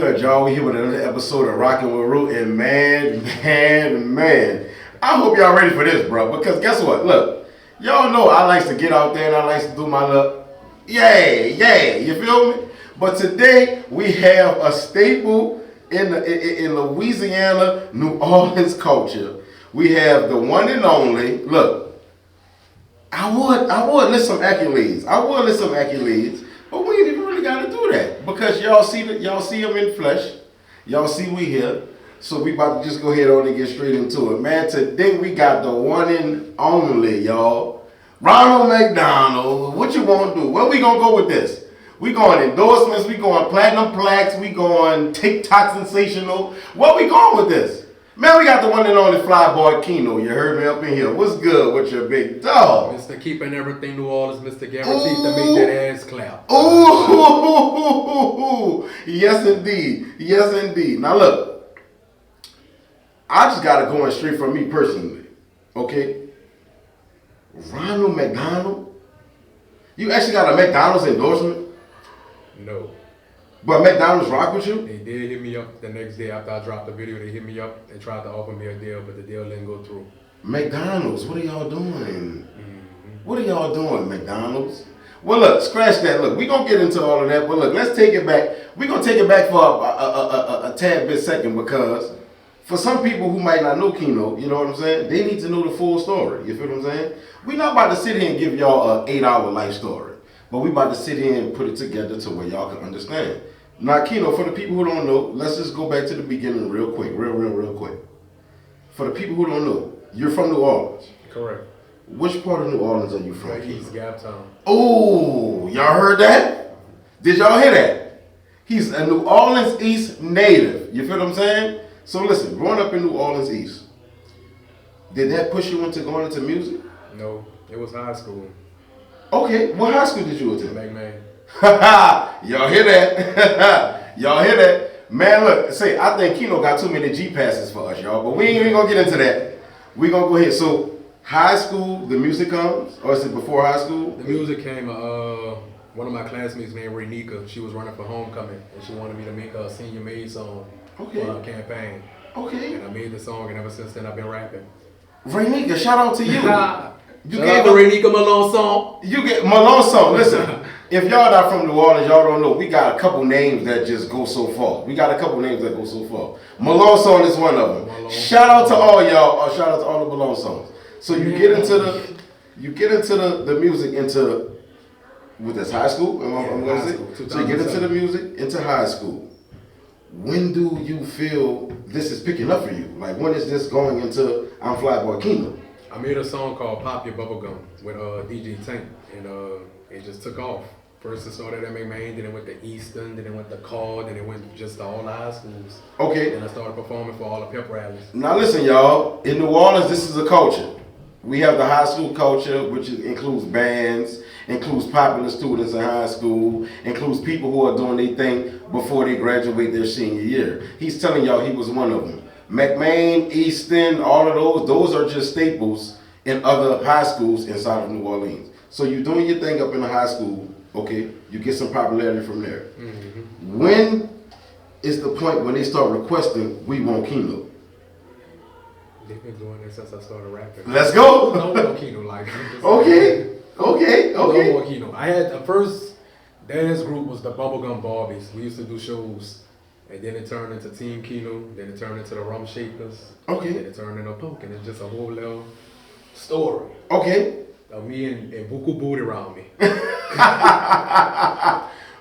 good, y'all? We here with another episode of Rockin' with Roo, and man, I hope y'all ready for this, bro. Because guess what? Look, y'all know I like to get out there and I like to do my little, you feel me? But today we have a staple in Louisiana, New Orleans culture. We have the one and only. Look, I would list some accolades, but we ain't even really got to do that because y'all see him in flesh. Y'all see we here. So we about to just go ahead on and get straight into it. Man, today we got the one and only, y'all. Ronald McDonald. What you want to do? Where we going to go with this? We going endorsements. We going platinum plaques. We going TikTok sensational. Where we going with this? Man, we got the one and only fly boy Keno. You heard me up in here. What's good with your big dog? Mr. Keeping Everything New Orleans, Mr. Guaranteed to make that ass clap. Ooh, yes indeed. Now look, I just got to go in straight from me personally, okay? Ronald McDonald? You actually got a McDonald's endorsement? No. But McDonald's rock with you? They did hit me up the next day after I dropped the video. They hit me up. They tried to offer me a deal, but the deal didn't go through. McDonald's, what are y'all doing? Mm-hmm. What are y'all doing, McDonald's? Well, look, scratch that. Look, we're going to get into all of that, but look, let's take it back. We're going to take it back for a tad bit second because for some people who might not know Keno, you know what I'm saying? They need to know the full story. You feel what I'm saying? We're not about to sit here and give y'all an 8-hour life story, but we about to sit here and put it together to where y'all can understand. Now, Keno, for the people who don't know, let's just go back to the beginning real quick, real quick. For the people who don't know, you're from New Orleans. Correct. Which part of New Orleans are you from? East Gaptown. Oh, y'all heard that? Did y'all hear that? He's a New Orleans East native. You feel what I'm saying? So listen, growing up in New Orleans East, did that push you into going into music? No, it was high school. Okay, what high school did you attend? McMahon. Y'all hear that? Y'all hear that? Man, look, I think Keno got too many G passes for us, y'all, but we ain't even gonna get into that. We gonna go ahead. So, high school, the music comes, or is it before high school? The music came. One of my classmates named Renika. She was running for homecoming, and she wanted me to make a senior made song for her campaign. Okay. And I made the song, and ever since then I've been rapping. Renika, shout out to you. You gave the Renika Malone song. You get Malone song. Listen, if y'all not from New Orleans, y'all don't know. We got a couple names that just go so far. Malone song is one of them. Shout out to all y'all. Shout out to all the Malone songs. So you get into the music with this high school. I'm gonna say. So you get into the music into high school. When do you feel this is picking up for you? Like when is this going into I'm Flyboy Keno? I made a song called Pop Your Bubblegum with DJ Tank, and it just took off. First it started at McMahon, then it went to Easton, then it went to Call, then it went just to all the high schools. Okay. Then I started performing for all the pep rallies. Now listen, y'all. In New Orleans, this is a culture. We have the high school culture, which includes bands, includes popular students in high school, includes people who are doing their thing before they graduate their senior year. He's telling y'all he was one of them. McMahon, Easton, all of those are just staples in other high schools inside of New Orleans. So you're doing your thing up in the high school, okay? You get some popularity from there. Mm-hmm. When is the point when they start requesting, we want Keno? They've been doing this since I started rapping. Let's go. No more Keno, like. Okay. No more Keno. I had the first dance group was the Bubblegum Barbies. We used to do shows. And then it turned into Team Keno, then it turned into the Rum Shakers. Okay. Then it turned into Poke, and it's just a whole little story. Okay. Of me and Buku Booty around me.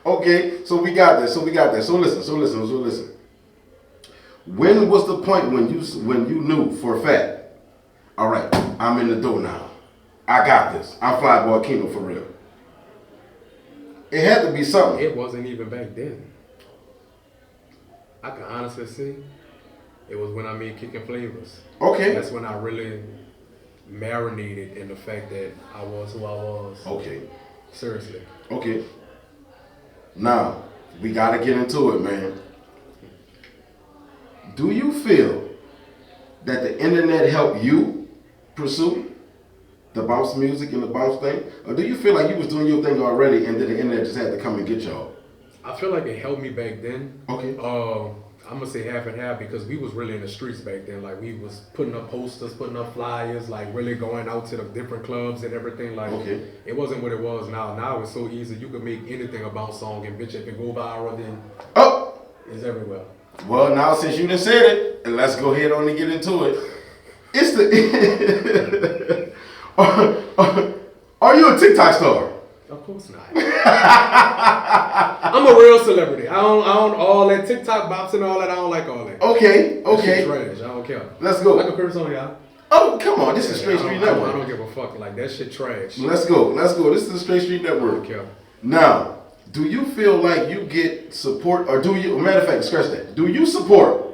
Okay, so we got this. So listen. When was the point when you knew for a fact, all right, I'm in the door now. I got this. I'm Flyboy Keno for real. It had to be something. It wasn't even back then. I can honestly say it was when I made Kickin' Flavors. Okay. That's when I really marinated in the fact that I was who I was. Okay. Seriously. Okay. Now, we got to get into it, man. Do you feel that the internet helped you pursue the bounce music and the bounce thing? Or do you feel like you was doing your thing already and then the internet just had to come and get y'all? I feel like it helped me back then. Okay. I'm gonna say half and half because we was really in the streets back then. Like we was putting up posters, putting up flyers, like really going out to the different clubs and everything. Like it wasn't what it was now. Now it's so easy. You can make anything about song and bitch if it go viral, then it's everywhere. Well, now since you done said it, let's go ahead on and get into it. It's the are you a TikTok star? Of course not. I'm a real celebrity. I don't all that TikTok bops and all that. I don't like all that. Okay. That shit trash. I don't care. Let's go. I can curse on y'all. Oh, come on. This is Straight Street Network. I don't give a fuck. Like that shit trash. Let's go. This is the Straight Street Network. I don't care. Now, do you feel like you get support, or do you? Matter of fact, scratch that. Do you support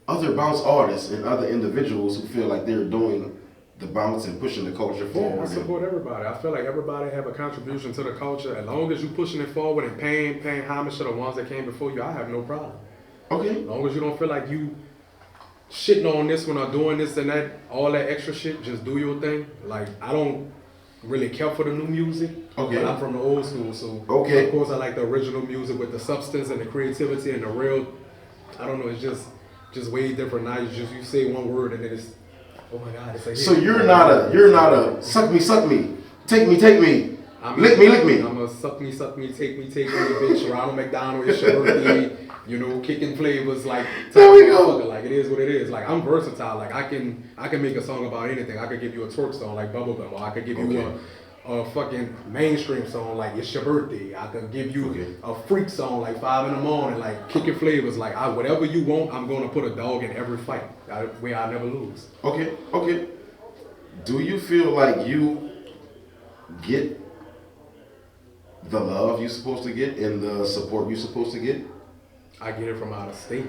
other bounce artists and other individuals who feel like they're doing the bounce and pushing the culture forward? Yeah, I support everybody. I feel like everybody have a contribution to the culture. As long as you pushing it forward and paying homage to the ones that came before you, I have no problem. Okay. As long as you don't feel like you shitting on this one or doing this and that, all that extra shit, just do your thing. Like, I don't really care for the new music. Okay. But I'm from the old school, so okay. Of course I like the original music with the substance and the creativity and the real, I don't know, it's just way different now. You say one word and then it's, oh my God, it's like. So you're not a suck me, take me, lick me. I'm a suck me, take me, bitch. Ronald McDonald, it's your birthday, kicking flavors like. There we go. Like it is what it is. Like I'm versatile. Like I can make a song about anything. I could give you a twerk song like Bubblegum, or I could give you a fucking mainstream song like It's Your Birthday. I could give you a freak song like 5 in the morning, like kicking flavors. Like whatever you want, I'm gonna put a dog in every fight. Where I never lose. Okay. Do you feel like you get the love you're supposed to get and the support you're supposed to get? I get it from out of state.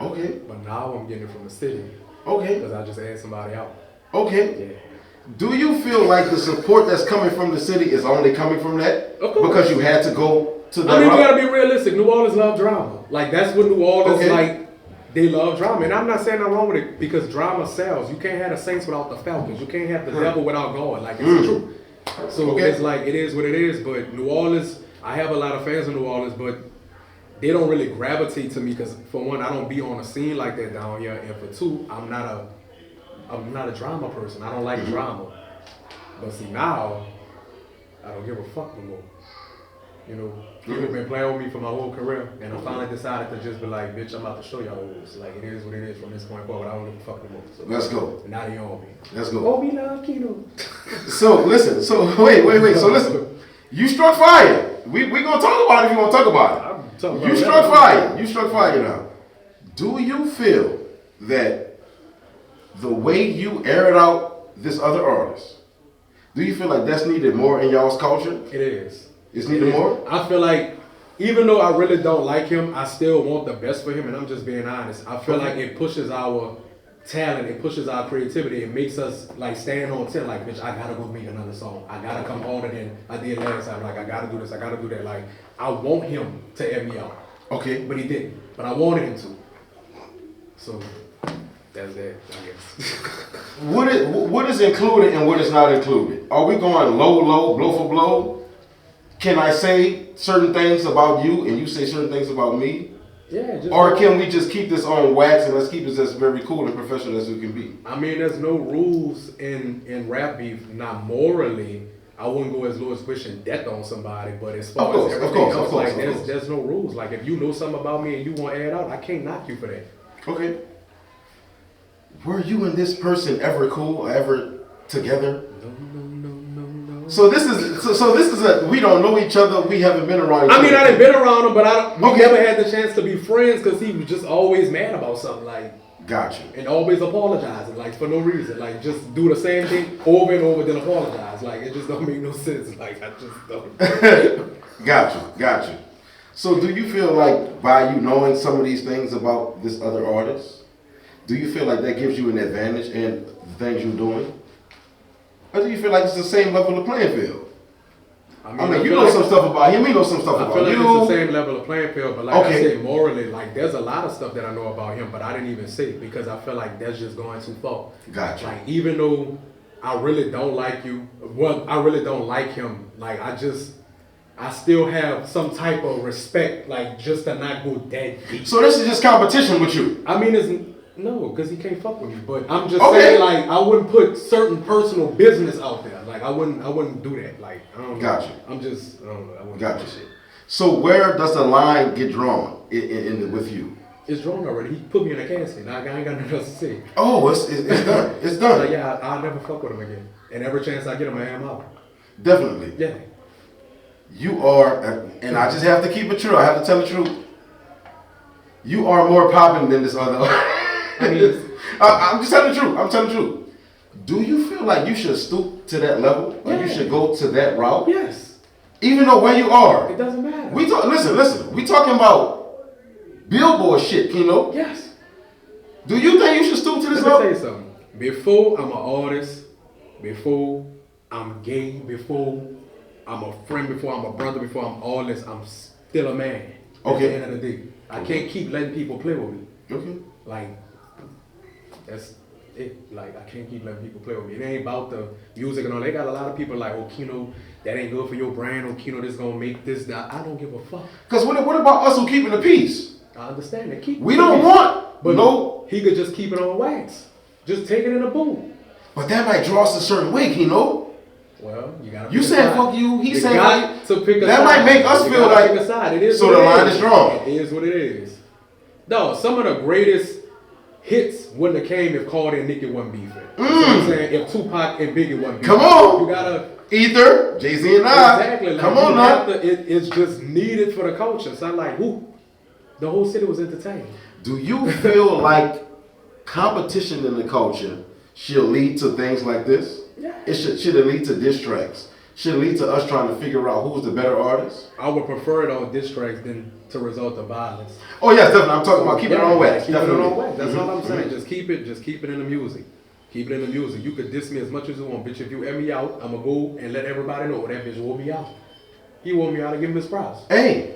Okay. But now I'm getting it from the city. Okay. Because I just add somebody out. Okay. Yeah. Do you feel like the support that's coming from the city is only coming from that? Of course. Because you had to go to that. I mean, we gotta be realistic. New Orleans love drama. Like that's what New Orleans like. They love drama, and I'm not saying I'm wrong with it because drama sells. You can't have the Saints without the Falcons. You can't have the devil without God. Like it's true. So it's like it is what it is. But New Orleans, I have a lot of fans in New Orleans, but they don't really gravitate to me because for one, I don't be on a scene like that down here, and for two, I'm not a drama person. I don't like drama. But see now, I don't give a fuck no more. People have been playing with me for my whole career, and I finally decided to just be like, bitch, I'm about to show y'all rules. Like, it is what it is from this point forward. I don't give a fuck no more. So, let's go. Now they on me. Let's go. Oh, we love Keno. So, listen. So, wait. So, listen. You struck fire. We gonna talk about it if you want to talk about it. I'm talking about You struck fire. You struck fire now. Do you feel that the way you aired out this other artist, do you feel like that's needed more in y'all's culture? It is. It's needed more? I feel like, even though I really don't like him, I still want the best for him, and I'm just being honest. I feel like it pushes our talent, it pushes our creativity, it makes us like stand on 10, like, bitch, I gotta go make another song. I gotta come harder than I did last time. Like, I gotta do this, I gotta do that. Like, I want him to air me out. Okay. But he didn't. But I wanted him to. So, that's that, I guess. What is included and what is not included? Are we going low, blow for blow? Can I say certain things about you and you say certain things about me? Yeah. Or can we just keep this on wax and let's keep this as very cool and professional as we can be? I mean, there's no rules in rap beef. Not morally, I wouldn't go as low as wishing death on somebody, but as far as everything else, like there's no rules. Like if you know something about me and you want to add out, I can't knock you for that. Okay. Were you and this person ever cool, ever together? No. So this is we don't know each other. We haven't been around each other. I mean, I done been around him, but we never had the chance to be friends because he was just always mad about something. Like, got you. And always apologizing, like for no reason. Like just do the same thing over and over, then apologize. Like it just don't make no sense. Like I just don't. Got you. So do you feel like by you knowing some of these things about this other artist, do you feel like that gives you an advantage in the things you're doing? Or do you feel like it's the same level of playing field? I mean you know some stuff about him, he knows some stuff about you. I feel like it's the same level of playing field, but like I said, morally, like there's a lot of stuff that I know about him, but I didn't even say it because I feel like that's just going too far. Gotcha. Like even though I really don't like you, well, I really don't like him, like I just I still have some type of respect, like just to not go that deep. So this is just competition with you? I mean, it's no, because he can't fuck with me. But I'm just saying, like, I wouldn't put certain personal business out there. Like, I wouldn't do that. Like, I don't know. Gotcha. I'm just, I don't know. I wouldn't Gotcha. do that shit. So where does the line get drawn in with you? It's drawn already. He put me in a casket. I ain't got nothing else to say. Oh, it's done. It's done. Like, yeah, I'll never fuck with him again. And every chance I get him, I am out. Definitely. Yeah. You are, and I just have to keep it true. I have to tell the truth. You are more popping than this other. I mean, I'm just telling the truth. I'm telling the truth. Do you feel like you should stoop to that level? Or you should go to that route? Yes. Even though where you are. It doesn't matter. Listen. We talking about Billboard shit, Keno. Yes. Do you think you should stoop to this level? Let me tell you something. Before I'm an artist, before I'm gay, before I'm a friend, before I'm a brother, before I'm all this, I'm still a man. At the end of the day. I can't keep letting people play with me. Okay. Like, that's it. Like, I can't keep letting people play with me. It ain't about the music and all. They got a lot of people like, oh, Keno, that ain't good for your brand. Oh, Keno, this gonna make this, that. I don't give a fuck. Because what about us who keeping the peace? I understand that. Keep we don't want, but no. He could just keep it on wax. Just take it in a boom. But that might draw us a certain way, Keno. Well, you gotta. You saying fuck you? He saying fuck you. To pick a that side. might make us feel like. Pick a side. It is so the line is drawn. It is what it is. No, some of the greatest hits wouldn't have came if Cardi and Nicki wasn't beefing. You know what I'm saying? If Tupac and Biggie wasn't beefing. Come on. You gotta. Ether, Jay-Z and I. Exactly. Like, come on now. It's just needed for the culture. So I'm like, whoo. The whole city was entertained. Do you feel like competition in the culture should lead to things like this? Yeah. Should it lead to diss tracks? Should it lead to us trying to figure out who's the better artist? I would prefer it on diss tracks than to result in violence. Oh yes, definitely. I'm talking about keeping it on wax. Keep it Definitely. on wax. That's all I'm saying. Just keep it in the music. Keep it in the music. You could diss me as much as you want, bitch. If you air me out, I'ma go and let everybody know that bitch wore me out. He wore me out and give him his props. Hey,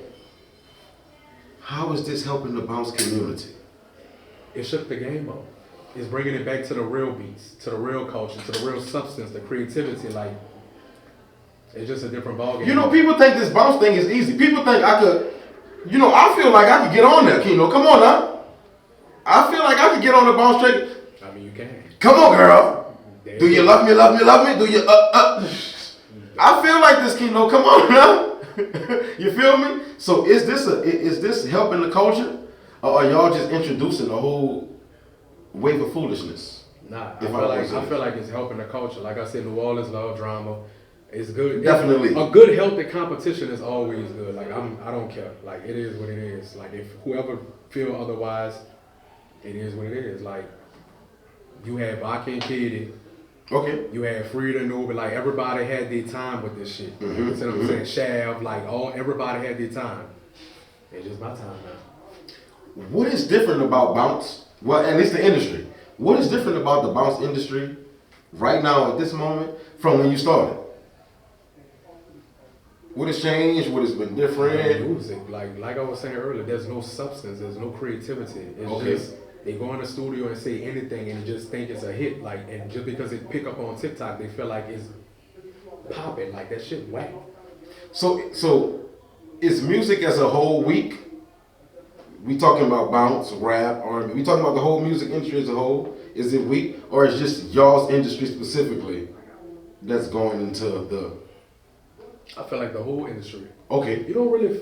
how is this helping the bounce community? It shook the game up. It's bringing it back to the real beats, to the real culture, to the real substance, the creativity. Like, it's just a different ballgame. You know, people think this bounce thing is easy. People think I could, you know, I feel like I could get on there, Keno. Come on now. I feel like I could get on the bounce track. I mean, you can. Come on, girl. Do you love me, love me, love me? Do you, I feel like this, Keno. Come on now. You feel me? So is this helping the culture? Or are y'all just introducing a whole wave of foolishness? Nah, I feel like it's helping the culture. Like I said, New Orleans love drama. It's good. Definitely. A good, healthy competition is always good. Like I don't care. Like it is what it is. Like if whoever feel otherwise, it is what it is. Like you had Baki and Kitty. Okay. You had Frida and Uber. Like everybody had their time with this shit. You know what I'm saying? Shav. Like everybody had their time. It's just my time now. What is different about bounce? Well, at least the industry. What is different about the bounce industry right now at this moment from when you started? What has changed? What has been different? Music, like I was saying earlier, there's no substance, there's no creativity. It's just they go in the studio and say anything and just think it's a hit. Like, and just because it pick up on TikTok, they feel like it's popping. Like that shit whack. So is music as a whole weak? We talking about bounce, rap, R&B. We talking about the whole music industry as a whole. Is it weak, or is just y'all's industry specifically that's going into the? I feel like the whole industry. Okay. You don't really.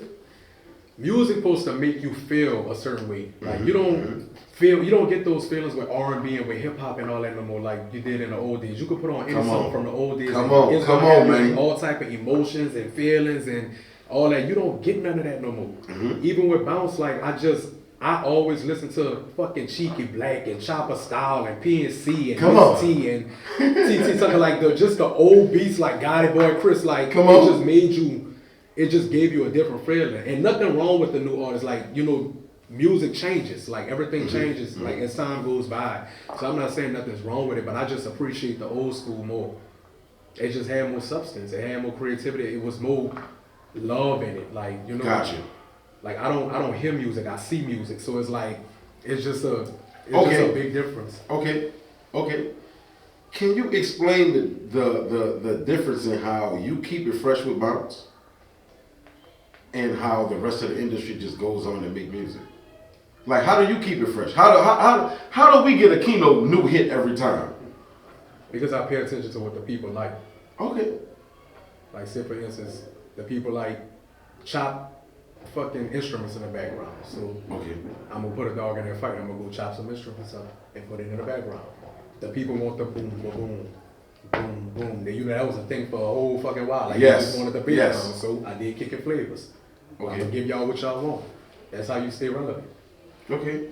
Music supposed to make you feel a certain way. Like you don't feel, you don't get those feelings with R&B and with hip hop and all that no more like you did in the old days. You could put on any song from the old days. Come on, man. All type of emotions and feelings and all that. You don't get none of that no more. Even with bounce, like I always listen to fucking Cheeky Black and Chopper Style and PNC and Miss T and TT something like just the old beats like Gotti Boy Chris. Like it just made you. It just gave you a different feeling. And nothing wrong with the new artists. Like, you know, music changes. Like, everything changes, like, as time goes by. So I'm not saying nothing's wrong with it, but I just appreciate the old school more. It just had more substance. It had more creativity. It was more love in it. Like, you know. Gotcha. Like, I don't hear music. I see music. So it's like, it's just a big difference. Okay. Can you explain the difference in how you keep it fresh with bounce? and how the rest of the industry just goes on and make music? Like, how do you keep it fresh? How do we get a Keno new hit every time? Because I pay attention to what the people like. Okay. Like, say for instance, the people like chop fucking instruments in the background. So Okay. I'm gonna put a dog in there fight. I'm gonna go chop some instruments up and put it in the background. The people want the boom, boom, boom, boom, boom. You know that was a thing for a whole fucking while. Like, Yes. you just wanted the beat Yes. down. So I did kicking flavors. Okay. I'm gonna give y'all what y'all want. That's how you stay relevant. Okay.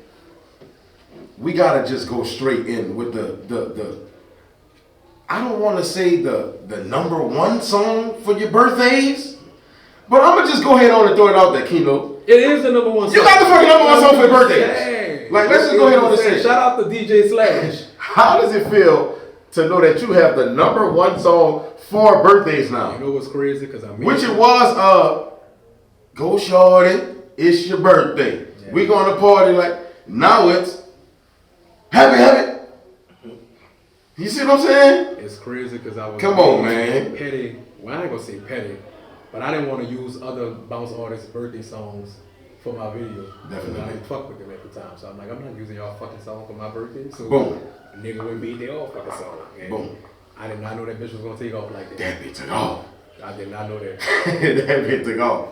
We gotta just go straight in with the I don't want to say the number one song for your birthdays, but I'm gonna just go ahead on and throw it out there, Keno. It is the number one song. You got the fucking number one song for your birthdays. Dang. Like, let's just go ahead on and say it. Shout out to DJ Slash. How does it feel to know that you have the number one song for birthdays now? You know what's crazy? Because I Which it was, go shorty, it's your birthday. Yeah. We gonna party like, now it's happy. You see what I'm saying? It's crazy because I was Come on, man. petty. Well, I ain't gonna say petty, but I didn't want to use other bounce artists' birthday songs for my video. Definitely. I didn't fuck with them at the time, so I'm like, I'm not using y'all fucking song for my birthday. So Boom. a nigga wouldn't be there all fucking song. And Boom. I did not know that bitch was gonna take off like that. That bitch took off. I did not know that. That bitch took off.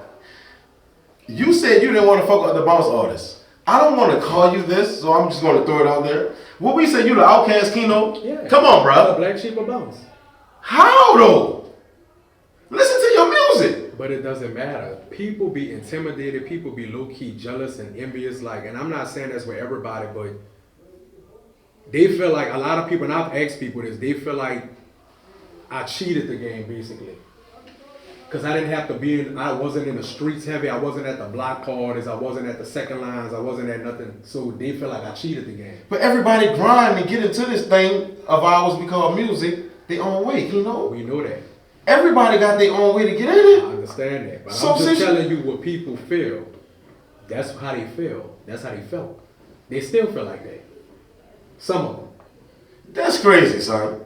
You said you didn't want to fuck with the bounce artists. I don't want to call you this, so I'm just going to throw it out there. What we say, you the outcast, Keno? Yeah. Come on, bro. Black sheep of bounce. How though? Listen to your music. But it doesn't matter. People be intimidated. People be low key jealous and envious. Like, and I'm not saying that's with everybody, but they feel like a lot of people, and I've asked people this, they feel like I cheated the game basically. Cause I didn't have to be in, I wasn't in the streets heavy, I wasn't at the block parties, I wasn't at the second lines, I wasn't at nothing. So they feel like I cheated the game. But everybody grind and get into this thing of ours we call music their own way, Keno. We know that. Everybody got their own way to get in I it. understand that. But So I'm just since you- telling you what people feel. That's how they feel. That's how they felt. They still feel like that. Some of them. That's crazy, son.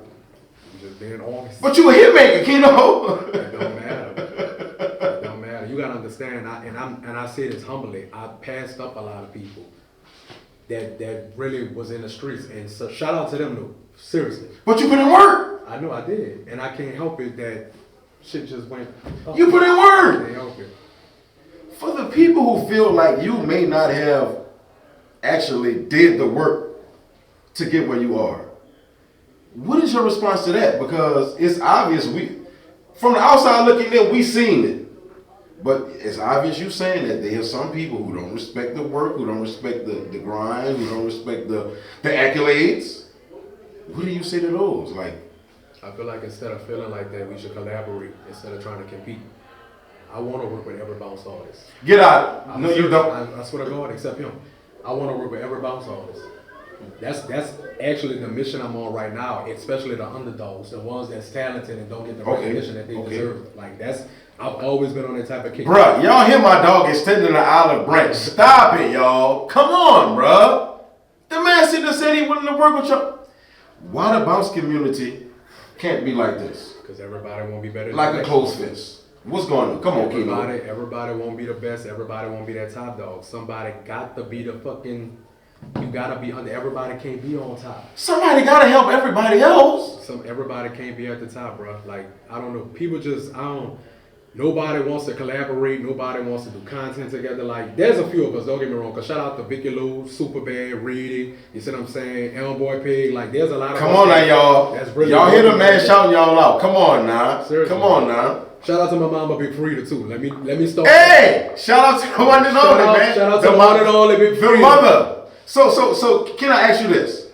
I'm just being honest. But you a hitmaker, Keno. It don't matter. It don't matter. You gotta understand. I say this humbly. I passed up a lot of people that really was in the streets, and so shout out to them though. Seriously. But you put in work. I know I did, and I can't help it that shit just went up. You put in I work. can't help it. For the people who feel like you may not have actually did the work to get where you are, what is your response to that? Because it's obvious from the outside looking in, we seen it. But it's obvious you saying that there are some people who don't respect the work, who don't respect the grind, who don't respect the accolades. What do you say to those? Like, I feel like instead of feeling like that, we should collaborate instead of trying to compete. I want to work with every bounce artist. get out. No, you don't. I swear to God, except him. I want to work with every bounce artist. That's actually the mission I'm on right now, especially the underdogs, the ones that's talented and don't get the recognition that they deserve. Like I've always been on that type of kick. Bruh, y'all hear my dog extending the olive branch. Stop it, y'all. Come on, bruh. The man said he willing to work with y'all. Why the bounce community can't be like this? Because everybody won't be better than Like the a next closed one. fist. What's going on? Come on, Keno. Everybody won't be the best. Everybody won't be that top dog. Somebody got to be the fucking. You gotta be under. Everybody can't be on top. Somebody gotta help everybody else. Everybody can't be at the top, bro. Like I don't know. People just Nobody wants to collaborate. Nobody wants to do content together. Like there's a few of us. Don't get me wrong. Cause shout out to Vicky Lou, Superbad, Reedy. You see what I'm saying? Elm Boy Pig. Like there's a lot of. Come on now, y'all. That's really y'all hear the man shouting y'all out. Come on now. Seriously. Come on now. Shout out to my mama, Big Frida too. Let me start. Hey! Shout out to the one and only, man. Shout out to the one and only Big Frida. The mother. So can I ask you this?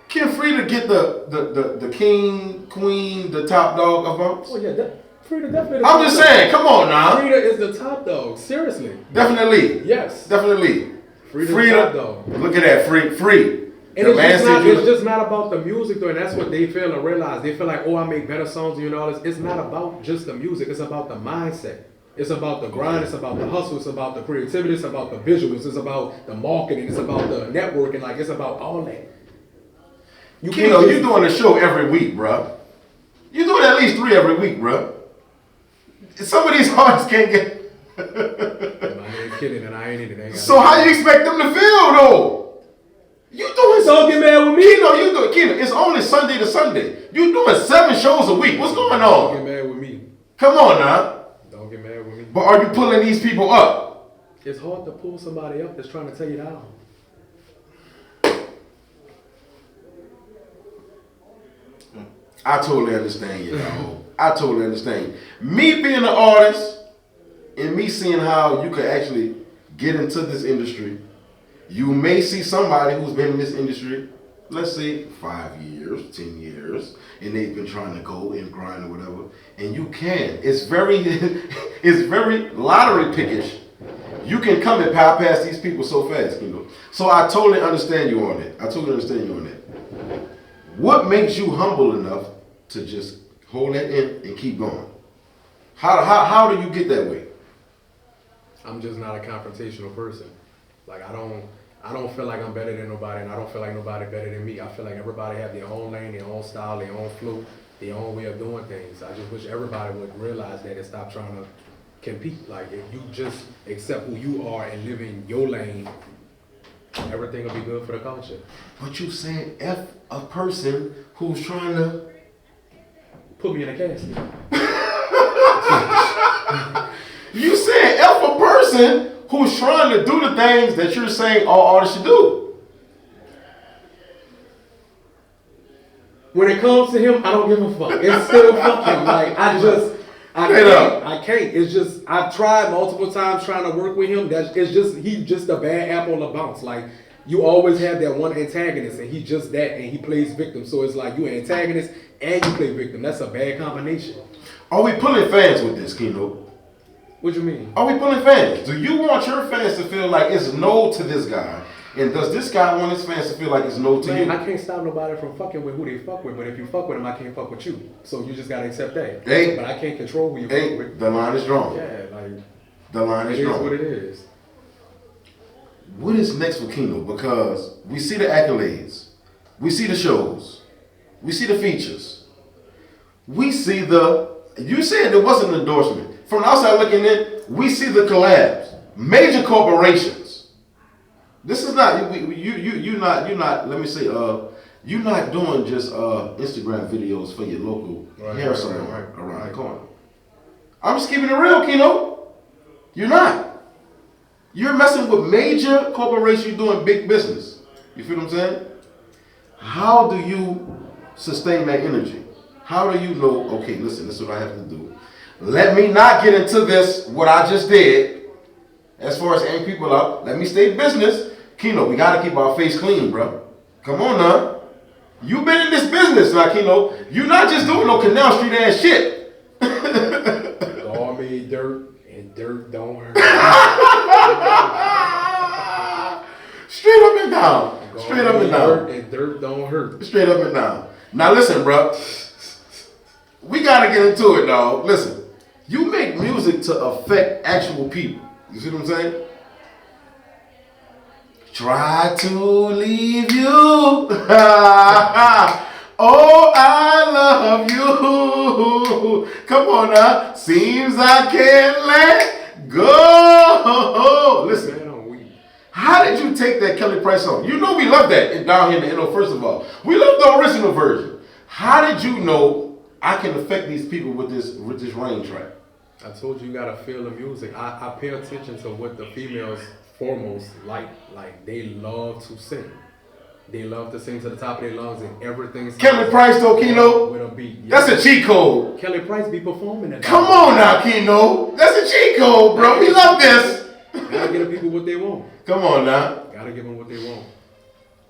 Can Frida get the king, queen, the top dog of bumps? Oh yeah, Frida definitely. I'm just saying, come on now. Frida is the top dog. Seriously. Definitely. Yes. Definitely. Frida's the top dog. Look at that, free. And it's just not about the music though, and that's what they feel and realize. They feel like, oh, I make better songs and all this. It's not about just the music. It's about the mindset. It's about the grind. It's about the hustle. It's about the creativity. It's about the visuals. It's about the marketing. It's about the networking. Like it's about all that. Keno, you doing a show every week, bro. You doing at least 3 every week, bro. Some of these artists can't get. name Keno and I ain't in it. So how you expect them to feel though? You doing? Don't get mad with me. Keno, you doing? Keno, it's only Sunday to Sunday. You doing 7 shows a week. What's going on? Don't get mad with me. Come on now. Don't get mad with me. But are you pulling these people up? It's hard to pull somebody up that's trying to tell you down. I totally understand you, dog. I totally understand. Me being an artist and me seeing how you could actually get into this industry, you may see somebody who's been in this industry, let's say 5 years, 10 years, and they've been trying to go and grind or whatever, and you can. It's very, it's very lottery pickish. You can come and bypass these people so fast, you know. So I totally understand you on it. I totally understand you on that. What makes you humble enough to just hold that in and keep going? How do you get that way? I'm just not a confrontational person. Like I don't feel like I'm better than nobody, and I don't feel like nobody better than me. I feel like everybody have their own lane, their own style, their own flow, their own way of doing things. I just wish everybody would realize that and stop trying to compete. Like if you just accept who you are and live in your lane, everything will be good for the culture. But you saying F a person who's trying to put me in a casket. You saying F a person who's trying to do the things that you're saying all artists should do. When it comes to him, I don't give a fuck. It's still fucking like I can't. It's just I've tried multiple times trying to work with him. He's just a bad apple to bounce. Like you always have that one antagonist, and he's just that, and he plays victim. So it's like you an antagonist and you play victim. That's a bad combination. Are we pulling fans with this, Keno? What you mean? Are we pulling fans? Do you want your fans to feel like it's no to this guy? And does this guy want his fans to feel like it's no to you? I can't stop nobody from fucking with who they fuck with, but if you fuck with them, I can't fuck with you. So you just gotta accept that. Hey, but I can't control who you fuck with. The line is drawn. Yeah, like the line is drawn. It is what it is. What is next for Keno? Because we see the accolades, we see the shows, we see the features, we see the. You said there wasn't an endorsement. From the outside looking in, we see the collabs, major corporations. This is not you're not. Let me say, you're not doing just Instagram videos for your local hair salon around the corner. I'm just keeping it real, Keno. You're not. You're messing with major corporations. You're doing big business. You feel what I'm saying? How do you sustain that energy? How do you know? Okay, listen. This is what I have to do. Let me not get into this, what I just did, as far as aiming people up. Let me stay business. Keno, we got to keep our face clean, bro. Come on now. You've been in this business now, Keno. You're not just doing no Canal Street ass shit. All made dirt, and dirt don't hurt. Straight up and down. Straight up and down. And dirt don't hurt. Straight up and down. Now listen, bro. We got to get into it, dog. Listen. You make music to affect actual people. You see what I'm saying? Try to leave you. Oh, I love you. Come on now. Seems I can't let go. Listen. How did you take that Kelly Price song? You know we love that down here in the NO, first of all. We love the original version. How did you know I can affect these people with this rain track? I told you gotta feel the music. I pay attention to what the females foremost like. Like they love to sing. They love to sing to the top of their lungs and everything's Kelly Price though, Keno. With a beat. That's a cheat code. Kelly Price be performing that. Come on now, Keno. That's a cheat code, bro. We love this. Gotta give the people what they want. Come on now. Gotta give them what they want.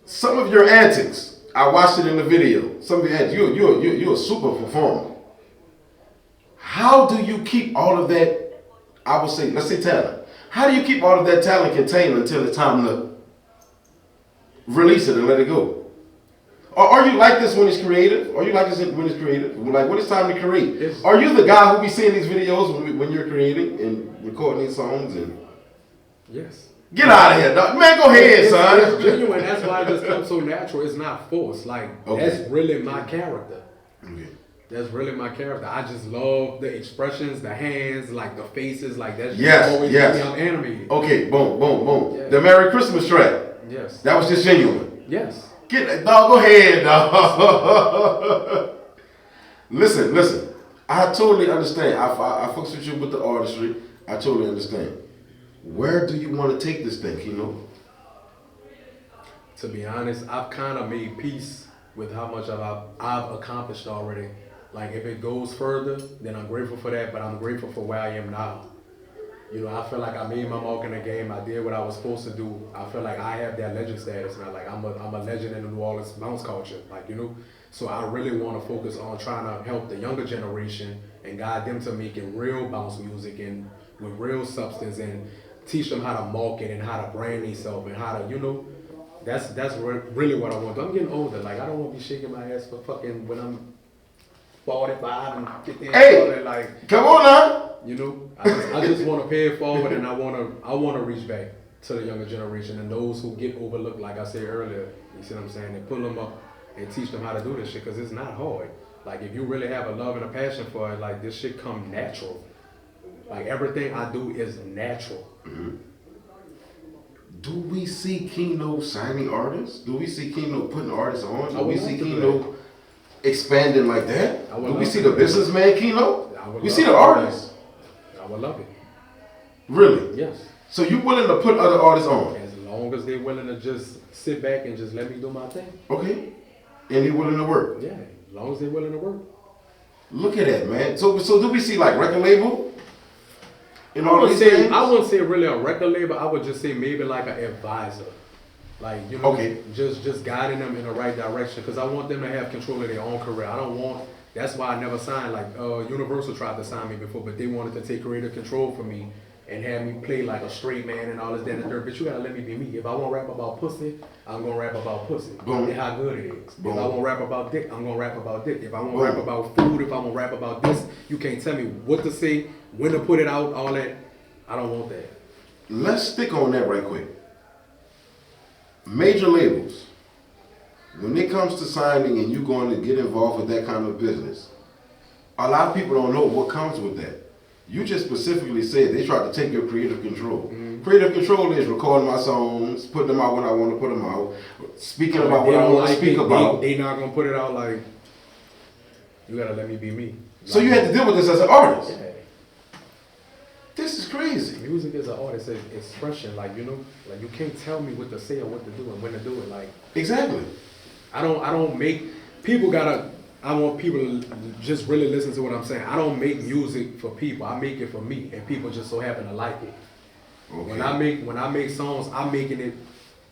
Some of your antics, I watched it in the video. Some of your antics, you're a super performer. How do you keep all of that, I would say, let's say talent. How do you keep all of that talent contained until it's time to release it and let it go? Or are you like this when it's creative? Are you like this when it's creative? Like when it's time to create? Are you the guy who be seeing these videos when you're creating and recording these songs? And yes. Get out of here, dog. Man, go ahead, son. It's genuine. That's why it just comes so natural. It's not forced. Like, that's really my character. Okay. That's really my character. I just love the expressions, the hands, like the faces, like that's just Yes, always yes. me. I'm animated. Okay, boom, boom, boom. Yeah. The Merry Christmas track. Yes. That was just genuine. Yes. Get that dog. Go ahead, dog. Listen. I totally understand. I fucks with you with the artistry. I totally understand. Where do you want to take this thing, Keno? To be honest, I've kind of made peace with how much I've accomplished already. Like if it goes further, then I'm grateful for that. But I'm grateful for where I am now. You know, I feel like I made my mark in the game. I did what I was supposed to do. I feel like I have that legend status now. Like I'm a legend in the New Orleans bounce culture. Like, you know, so I really want to focus on trying to help the younger generation and guide them to making real bounce music and with real substance and teach them how to market and how to brand themselves and how to, you know, that's really what I want. I'm getting older. Like I don't want to be shaking my ass for fucking when I'm 45 and 50 and Hey, like come on now. you know, I just want to pay it forward, and I want to reach back to the younger generation and those who get overlooked, like I said earlier. You see what I'm saying? And pull them up and teach them how to do this shit, because it's not hard. Like if you really have a love and a passion for it, like this shit come natural. Like everything I do is natural. Mm-hmm. Do we see Keno signing artists? Do we see Keno putting artists on? Do we see Keno expanding like that? Do we see the businessman Keno? We see the artists. I would love it. Really? Yes. So you willing to put other artists on? As long as they're willing to just sit back and just let me do my thing. Okay. And you willing to work? Yeah, as long as they're willing to work. Look at that, man. So do we see like record label? In all these I things? wouldn't say really a record label. I would just say maybe like an advisor. Like, you know, just guiding them in the right direction. Because I want them to have control of their own career. I don't want, that's why I never signed. Like, Universal tried to sign me before, but they wanted to take creative control from me and have me play like a straight man and all this, that, and the third. But you gotta let me be me. If I want to rap about pussy, I'm gonna rap about pussy. Boom. And how good it is. Boom. If I want to rap about dick, I'm gonna rap about dick. If I want to rap about food, if I want to rap about this, you can't tell me what to say, when to put it out, all that. I don't want that. Let's stick on that right quick. Major labels, when it comes to signing and you going to get involved with that kind of business, a lot of people don't know what comes with that. You just specifically said they tried to take your creative control. Mm-hmm. Creative control is recording my songs, putting them out when I want to put them out, speaking about what I want to speak about. They not going to put it out like, you got to let me be me. So you had to deal with this as an artist. Yeah. This is crazy. Music is an artist expression, like, you know, like you can't tell me what to say or what to do and when to do it. Like, exactly. I don't make people I want people to just really listen to what I'm saying. I don't make music for people. I make it for me, and people just so happen to like it. Okay. When I make songs, I'm making it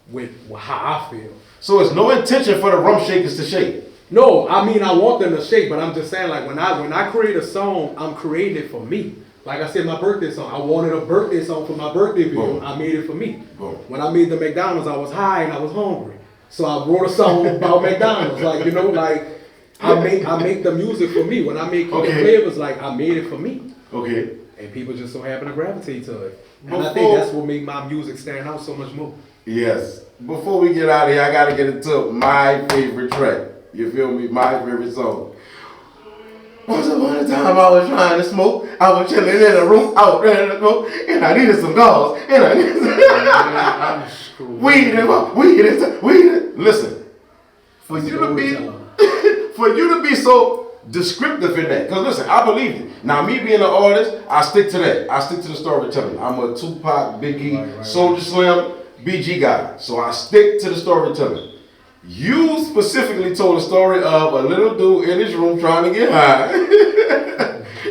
with how I feel. So it's no intention for the rum shakers to shake. No, I mean I want them to shake, but I'm just saying like when I create a song, I'm creating it for me. Like I said, my birthday song. I wanted a birthday song for my birthday video. Boom. I made it for me. Boom. When I made the McDonald's, I was high and I was hungry. So I wrote a song about McDonald's. Like, you know, like I make the music for me. When I make the flavors, like I made it for me. Okay. And people just so happen to gravitate to it. And I think that's what made my music stand out so much more. Yes. Before we get out of here, I gotta get into my favorite track. You feel me? My favorite song. Once upon a time I was trying to smoke. I was chilling in a room out there to smoke, and I needed some gauze, and I needed some weed. Listen, for you to be so descriptive in that, because listen, I believe it. Now me being an artist, I stick to that. I stick to the storytelling. I'm a Tupac, Biggie, Soulja Slim, BG guy, so I stick to the storytelling. You specifically told a story of a little dude in his room trying to get high.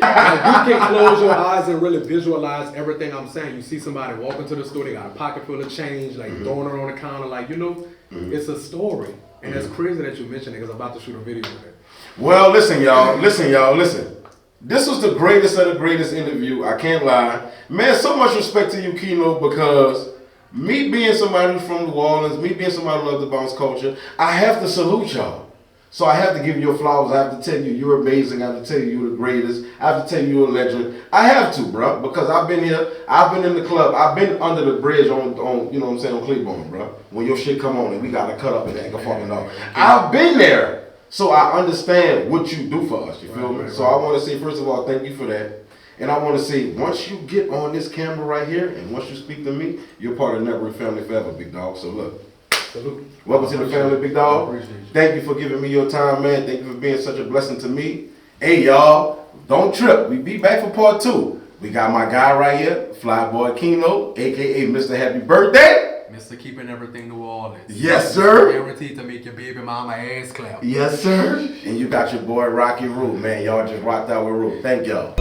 Like you can close your eyes and really visualize everything I'm saying. You see somebody walking to the store, they got a pocket full of change, like throwing it on the counter, like, you know, it's a story. And it's crazy that you mentioned it because I'm about to shoot a video with it. Well, listen, y'all. This was the greatest of the greatest interview. I can't lie. Man, so much respect to you, Keno, because me being somebody who's from New Orleans, me being somebody who loves the bounce culture, I have to salute y'all. So I have to give you your flowers. I have to tell you you're amazing. I have to tell you you're the greatest. I have to tell you you're a legend. I have to, bro, because I've been here. I've been in the club. I've been under the bridge on you know what I'm saying, on Claiborne, bro. When your shit come on and we got to cut up and act a fucking dog. I've been there. So I understand what you do for us, you feel me? Right, So I want to say, first of all, thank you for that. And I want to say, once you get on this camera right here, and once you speak to me, you're part of Network Family Forever, big dog. So look, Salute. welcome to the family, big dog. I appreciate you. Thank you for giving me your time, man. Thank you for being such a blessing to me. Hey, y'all, don't trip. We be back for part 2. We got my guy right here, Flyboy Keno, a.k.a. Mr. Happy Birthday. Mr. Keeping Everything New Orleans. Yes, sir. Guaranteed to make your baby mama ass clap. Yes, sir. And you got your boy RockyRuu, man. Y'all just rocked out with Roo. Thank y'all.